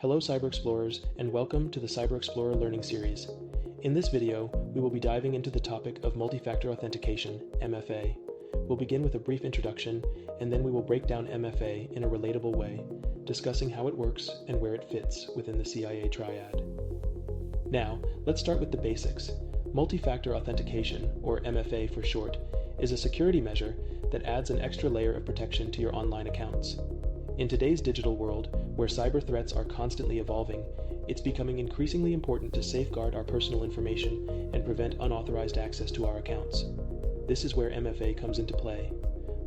Hello Cyber Explorers, and welcome to the Cyber Explorer Learning Series. In this video, we will be diving into the topic of multi-factor authentication, MFA. We'll begin with a brief introduction, and then we will break down MFA in a relatable way, discussing how it works and where it fits within the CIA Triad. Now, let's start with the basics. Multi-factor authentication, or MFA for short, is a security measure that adds an extra layer of protection to your online accounts. In today's digital world, where cyber threats are constantly evolving, it's becoming increasingly important to safeguard our personal information and prevent unauthorized access to our accounts. This is where MFA comes into play.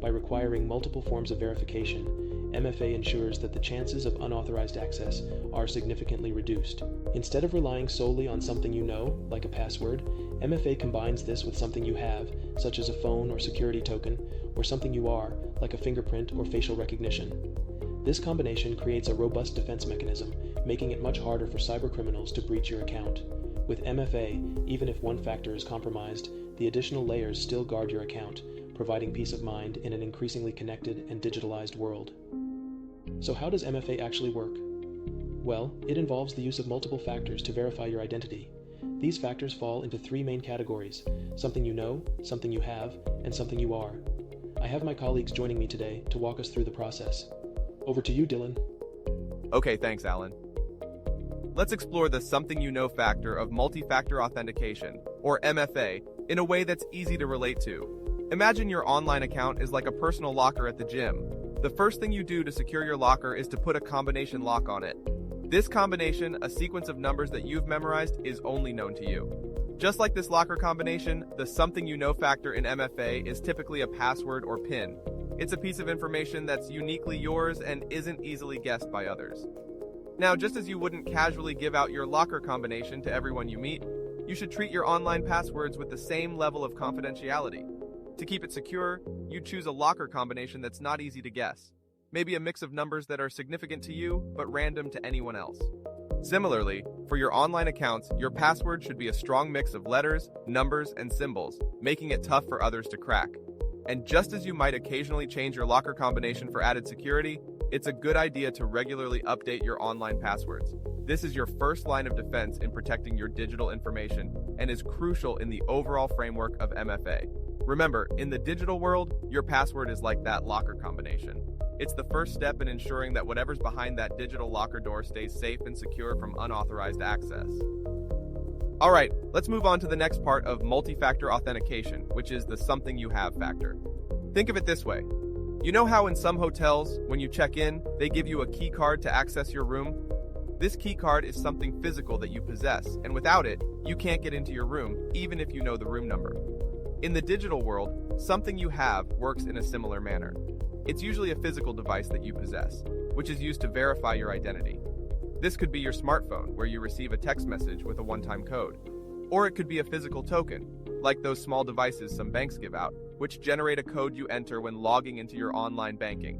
By requiring multiple forms of verification, MFA ensures that the chances of unauthorized access are significantly reduced. Instead of relying solely on something you know, like a password, MFA combines this with something you have, such as a phone or security token, or something you are, like a fingerprint or facial recognition. This combination creates a robust defense mechanism, making it much harder for cybercriminals to breach your account. With MFA, even if one factor is compromised, the additional layers still guard your account, providing peace of mind in an increasingly connected and digitalized world. So how does MFA actually work? Well, it involves the use of multiple factors to verify your identity. These factors fall into three main categories: something you know, something you have, and something you are. I have my colleagues joining me today to walk us through the process. Over to you, Dylan. Okay, thanks, Alan. Let's explore the something you know factor of multi-factor authentication, or MFA, in a way that's easy to relate to. Imagine your online account is like a personal locker at the gym. The first thing you do to secure your locker is to put a combination lock on it. This combination, a sequence of numbers that you've memorized, is only known to you. Just like this locker combination, the something you know factor in MFA is typically a password or PIN. It's a piece of information that's uniquely yours and isn't easily guessed by others. Now, just as you wouldn't casually give out your locker combination to everyone you meet, you should treat your online passwords with the same level of confidentiality. To keep it secure, you choose a locker combination that's not easy to guess. Maybe a mix of numbers that are significant to you, but random to anyone else. Similarly, for your online accounts, your password should be a strong mix of letters, numbers, and symbols, making it tough for others to crack. And just as you might occasionally change your locker combination for added security, it's a good idea to regularly update your online passwords. This is your first line of defense in protecting your digital information and is crucial in the overall framework of MFA. Remember, in the digital world, your password is like that locker combination. It's the first step in ensuring that whatever's behind that digital locker door stays safe and secure from unauthorized access. Alright, let's move on to the next part of multi-factor authentication, which is the something you have factor. Think of it this way. You know how in some hotels, when you check in, they give you a key card to access your room? This key card is something physical that you possess, and without it, you can't get into your room, even if you know the room number. In the digital world, something you have works in a similar manner. It's usually a physical device that you possess, which is used to verify your identity. This could be your smartphone, where you receive a text message with a one-time code. Or it could be a physical token, like those small devices some banks give out, which generate a code you enter when logging into your online banking.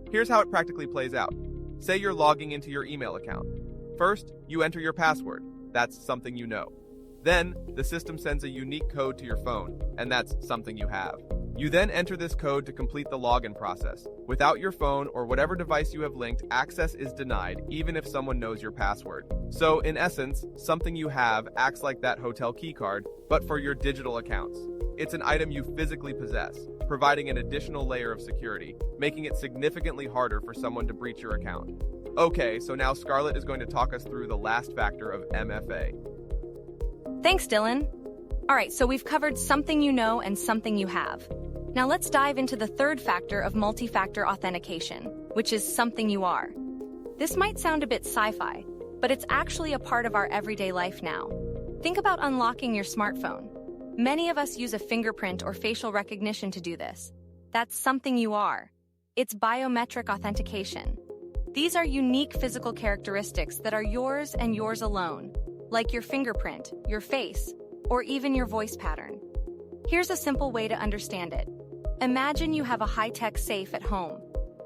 Here's how it practically plays out. Say you're logging into your email account. First, you enter your password. That's something you know. Then, the system sends a unique code to your phone, and that's something you have. You then enter this code to complete the login process. Without your phone or whatever device you have linked, access is denied even if someone knows your password. So, in essence, something you have acts like that hotel keycard, but for your digital accounts. It's an item you physically possess, providing an additional layer of security, making it significantly harder for someone to breach your account. Okay, so now Scarlett is going to talk us through the last factor of MFA. Thanks, Dylan. All right, so we've covered something you know and something you have. Now let's dive into the third factor of multi-factor authentication, which is something you are. This might sound a bit sci-fi, but it's actually a part of our everyday life now. Think about unlocking your smartphone. Many of us use a fingerprint or facial recognition to do this. That's something you are. It's biometric authentication. These are unique physical characteristics that are yours and yours alone, like your fingerprint, your face, or even your voice pattern. Here's a simple way to understand it. Imagine you have a high-tech safe at home.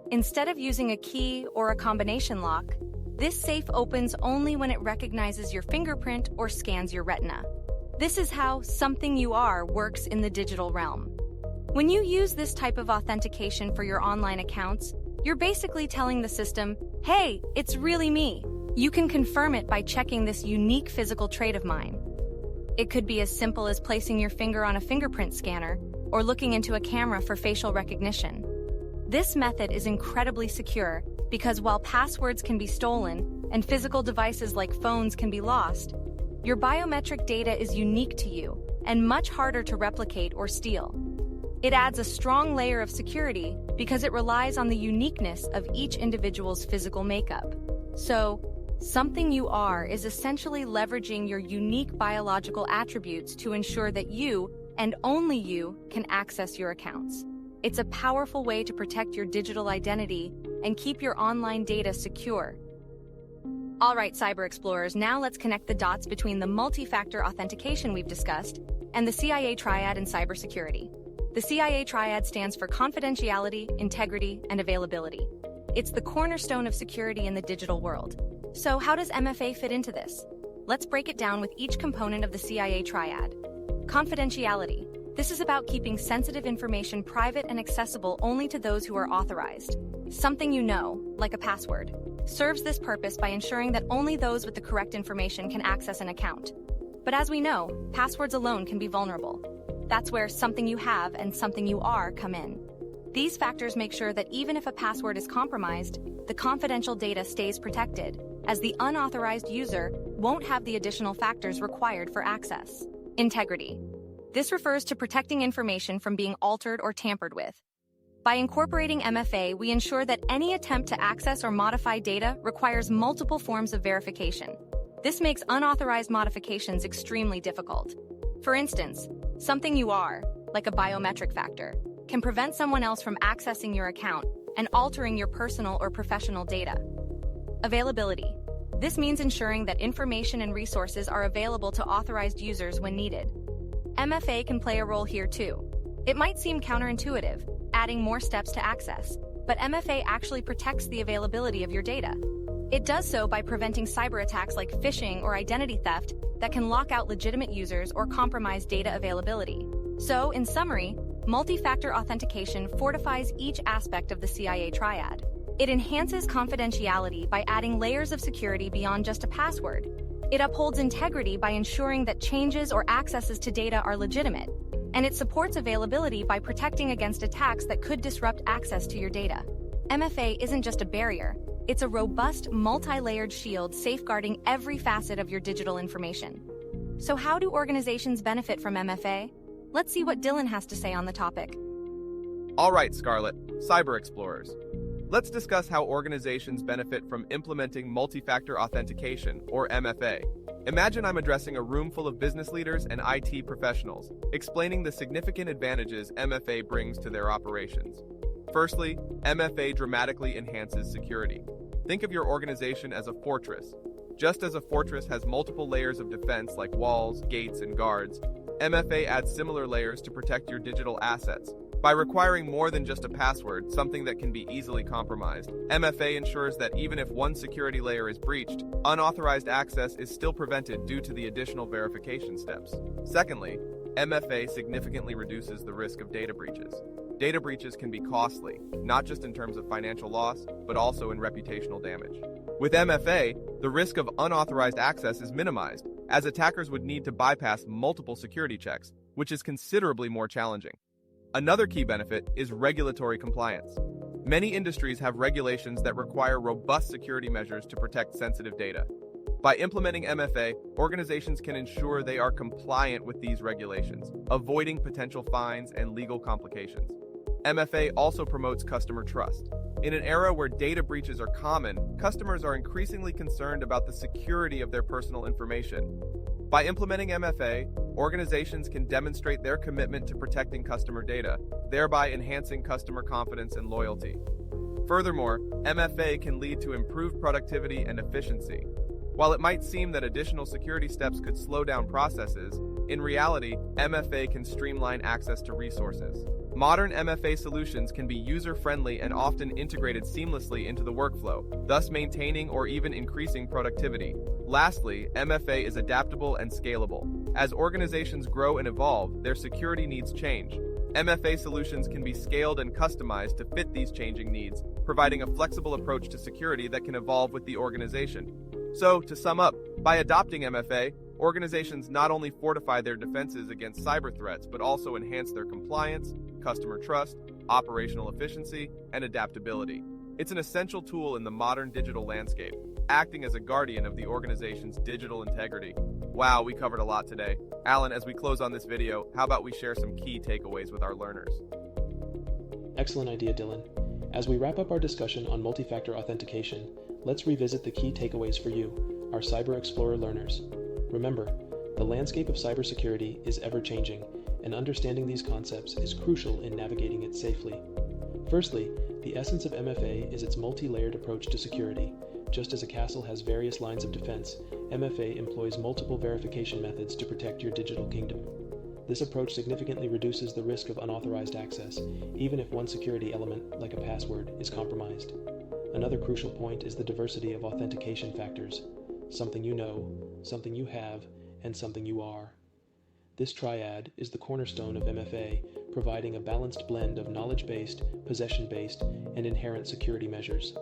Instead of using a key or a combination lock, this safe opens only when it recognizes your fingerprint or scans your retina. This is how something you are works in the digital realm. When you use this type of authentication for your online accounts, you're basically telling the system, hey, it's really me. You can confirm it by checking this unique physical trait of mine. It could be as simple as placing your finger on a fingerprint scanner or looking into a camera for facial recognition. This method is incredibly secure because while passwords can be stolen and physical devices like phones can be lost, your biometric data is unique to you and much harder to replicate or steal. It adds a strong layer of security because it relies on the uniqueness of each individual's physical makeup. So, something you are is essentially leveraging your unique biological attributes to ensure that you, and only you, can access your accounts. It's a powerful way to protect your digital identity and keep your online data secure. All right, cyber explorers, now let's connect the dots between the multi-factor authentication we've discussed and the CIA Triad in cybersecurity. The CIA Triad stands for confidentiality, integrity, and availability. It's the cornerstone of security in the digital world. So how does MFA fit into this? Let's break it down with each component of the CIA Triad. Confidentiality. This is about keeping sensitive information private and accessible only to those who are authorized. Something you know, like a password, serves this purpose by ensuring that only those with the correct information can access an account. But as we know, passwords alone can be vulnerable. That's where something you have and something you are come in. These factors make sure that even if a password is compromised, the confidential data stays protected, as the unauthorized user won't have the additional factors required for access. Integrity. This refers to protecting information from being altered or tampered with. By incorporating MFA, we ensure that any attempt to access or modify data requires multiple forms of verification. This makes unauthorized modifications extremely difficult. For instance, something you are, like a biometric factor, can prevent someone else from accessing your account and altering your personal or professional data. Availability. This means ensuring that information and resources are available to authorized users when needed. MFA can play a role here too. It might seem counterintuitive, adding more steps to access, but MFA actually protects the availability of your data. It does so by preventing cyber attacks like phishing or identity theft that can lock out legitimate users or compromise data availability. So, in summary, multi-factor authentication fortifies each aspect of the CIA Triad. It enhances confidentiality by adding layers of security beyond just a password. It upholds integrity by ensuring that changes or accesses to data are legitimate. And it supports availability by protecting against attacks that could disrupt access to your data. MFA isn't just a barrier, it's a robust, multi-layered shield safeguarding every facet of your digital information. So how do organizations benefit from MFA? Let's see what Dylan has to say on the topic. All right, Scarlett, cyber explorers. Let's discuss how organizations benefit from implementing multi-factor authentication, or MFA. Imagine I'm addressing a room full of business leaders and IT professionals, explaining the significant advantages MFA brings to their operations. Firstly, MFA dramatically enhances security. Think of your organization as a fortress. Just as a fortress has multiple layers of defense like walls, gates, and guards, MFA adds similar layers to protect your digital assets. By requiring more than just a password, something that can be easily compromised, MFA ensures that even if one security layer is breached, unauthorized access is still prevented due to the additional verification steps. Secondly, MFA significantly reduces the risk of data breaches. Data breaches can be costly, not just in terms of financial loss, but also in reputational damage. With MFA, the risk of unauthorized access is minimized, as attackers would need to bypass multiple security checks, which is considerably more challenging. Another key benefit is regulatory compliance. Many industries have regulations that require robust security measures to protect sensitive data. By implementing MFA, organizations can ensure they are compliant with these regulations, avoiding potential fines and legal complications. MFA also promotes customer trust. In an era where data breaches are common, customers are increasingly concerned about the security of their personal information. By implementing MFA, organizations can demonstrate their commitment to protecting customer data, thereby enhancing customer confidence and loyalty. Furthermore, MFA can lead to improved productivity and efficiency. While it might seem that additional security steps could slow down processes, in reality, MFA can streamline access to resources. Modern MFA solutions can be user-friendly and often integrated seamlessly into the workflow, thus maintaining or even increasing productivity. Lastly, MFA is adaptable and scalable. As organizations grow and evolve, their security needs change. MFA solutions can be scaled and customized to fit these changing needs, providing a flexible approach to security that can evolve with the organization. So, to sum up, by adopting MFA, organizations not only fortify their defenses against cyber threats, but also enhance their compliance, customer trust, operational efficiency, and adaptability. It's an essential tool in the modern digital landscape, acting as a guardian of the organization's digital integrity. Wow, we covered a lot today. Alan, as we close on this video, how about we share some key takeaways with our learners? Excellent idea, Dylan. As we wrap up our discussion on multi-factor authentication, let's revisit the key takeaways for you, our Cyber Explorer learners. Remember, the landscape of cybersecurity is ever-changing, and understanding these concepts is crucial in navigating it safely. Firstly, the essence of MFA is its multi-layered approach to security. Just as a castle has various lines of defense, MFA employs multiple verification methods to protect your digital kingdom. This approach significantly reduces the risk of unauthorized access, even if one security element, like a password, is compromised. Another crucial point is the diversity of authentication factors: something you know, something you have, and something you are. This triad is the cornerstone of MFA, providing a balanced blend of knowledge-based, possession-based, and inherent security measures.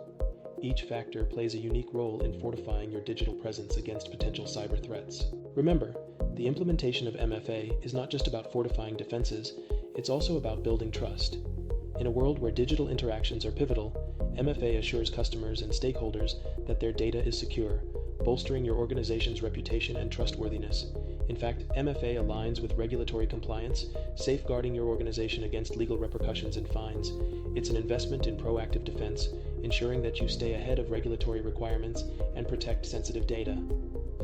Each factor plays a unique role in fortifying your digital presence against potential cyber threats. Remember, the implementation of MFA is not just about fortifying defenses, it's also about building trust. In a world where digital interactions are pivotal, MFA assures customers and stakeholders that their data is secure, bolstering your organization's reputation and trustworthiness. In fact, MFA aligns with regulatory compliance, safeguarding your organization against legal repercussions and fines. It's an investment in proactive defense, ensuring that you stay ahead of regulatory requirements and protect sensitive data.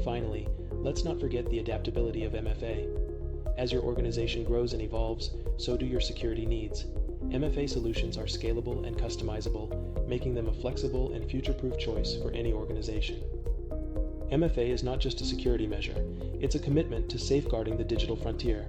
Finally, let's not forget the adaptability of MFA. As your organization grows and evolves, so do your security needs. MFA solutions are scalable and customizable, making them a flexible and future-proof choice for any organization. MFA is not just a security measure, it's a commitment to safeguarding the digital frontier.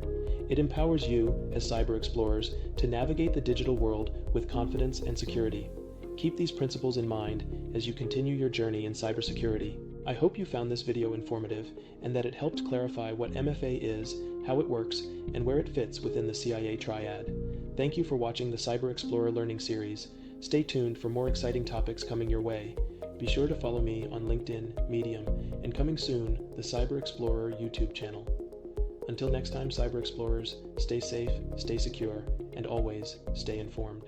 It empowers you, as cyber explorers, to navigate the digital world with confidence and security. Keep these principles in mind as you continue your journey in cybersecurity. I hope you found this video informative and that it helped clarify what MFA is, how it works, and where it fits within the CIA Triad. Thank you for watching the Cyber Explorer Learning Series. Stay tuned for more exciting topics coming your way. Be sure to follow me on LinkedIn, Medium, and coming soon, the Cyber Explorer YouTube channel. Until next time, Cyber Explorers, stay safe, stay secure, and always stay informed.